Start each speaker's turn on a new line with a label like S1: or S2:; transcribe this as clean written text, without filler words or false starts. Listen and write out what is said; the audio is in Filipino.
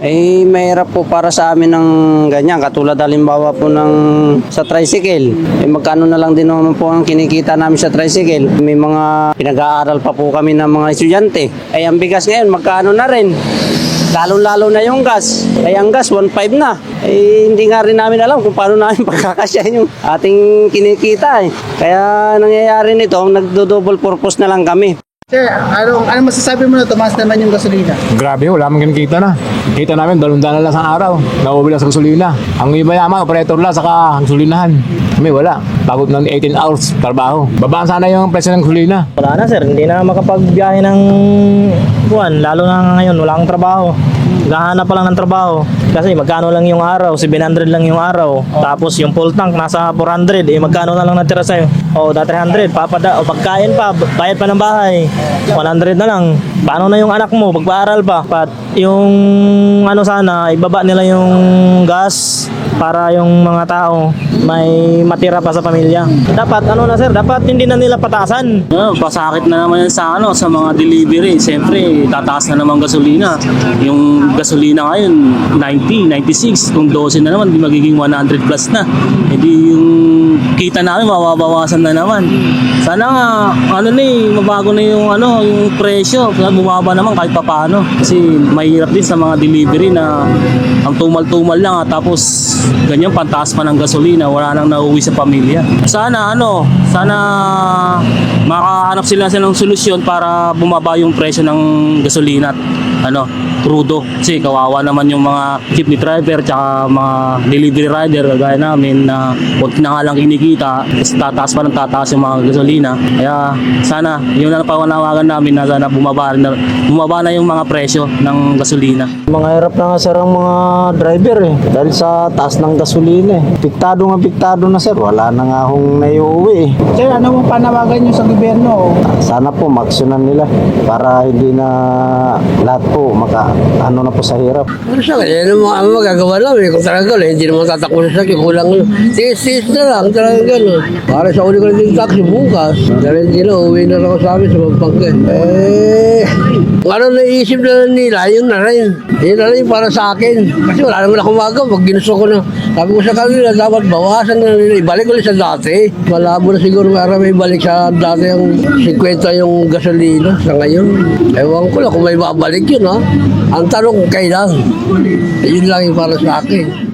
S1: Eh, mahirap po para sa amin ng ganyan. Katulad halimbawa po ng sa tricycle. Eh, magkano na lang din naman po ang kinikita namin sa tricycle. May mga pinag-aaral pa po kami ng mga estudyante. Eh, ang bigas ngayon, magkano na rin. Lalo-lalo na yung gas. Ay, ang gas, 1.5 na. Eh, hindi nga rin namin alam kung paano namin pagkakasyahin yung ating kinikita. Kaya nangyayari nito, nagdo-double purpose na lang kami.
S2: Sir, ano masasabi mo na tumaas naman yung gasolina?
S3: Grabe, wala mang kinikita na. Kita namin, 200 na lang sa araw. Nauuwi lang sa gasolina. Ang iba yaman, operator lang, saka ang gasolinahan. Kami wala. Pagod ng 18 hours trabaho. Babaan sana yung presyo ng gasolina.
S4: Wala na sir, hindi na makapagbiyahe ng buwan. Lalo na ngayon, wala akong trabaho. Gahanap pa lang ng trabaho. Kasi magkano lang yung araw, 700 lang yung araw. Tapos yung full tank nasa 400, eh magkano na lang natira sa'yo? O, dati 300, o pagkain pa, bayad pa ng bahay. 100 na lang. Paano na yung anak mo, pagpaaral pa? Yung ano sana, ibaba nila yung gas para yung mga tao may matira pa sa pamilya. Dapat ano na sir, dapat hindi na nila patasan.
S5: Pasakit na naman yan sa sa mga delivery. Siyempre, tataas na naman gasolina. Yung gasolina ngayon 90, 96. Kung 12 na naman, di magiging 100 plus na. Hindi yung kita namin mababawasan na naman. Sana nga mabago na yung yung presyo. Bumaba naman kahit papaano. Kasi mahirap din sa mga delivery na ang tumal-tumal lang tapos ganyan pantaas pa ng gasolina, wala nang nauwi sa pamilya. Sana sana makahanap sila ng solusyon para bumaba yung presyo ng gasolina at crudo. Kasi kawawa naman yung mga jeepney driver tsaka mga delivery rider gaya namin na huwag na nga lang kinikita, tataas pa ng tataas yung mga gasolina. Kaya sana yun ang pawanawagan namin na sana bumaba na yung mga presyo ng gasolina.
S4: Mga hirap na nga sir ang mga driver dahil sa taas ng gasolina Piktado na sir, wala na nga akong naiuwi
S2: Sir, ano mong panawagan nyo sa gobyerno?
S4: Sana po maksyonan nila para hindi na lahat po na po sa hirap.
S1: Ano siya, ano magagawa namin kung talaga hindi naman tatakbo sa sakit, kulang tis na lang, talaga gano'n. Para sa uli ko lang yung taxi bukas, dahil hindi na, uwi na ako sa amin sa Pampanga. Ano naisip na nila, yun na rin para sa akin. Kasi wala naman akong magawa, pag ginusto ko na, sabi ko sa kanila, dapat bawasan na nila, ibalik ulit sa dati. Malabo na siguro para may balik sa dati yung 50 yung gasolina sa ngayon. Ewan ko lang kung may babalik yun Ang tanong kung kailan. Yun lang yung para sa akin.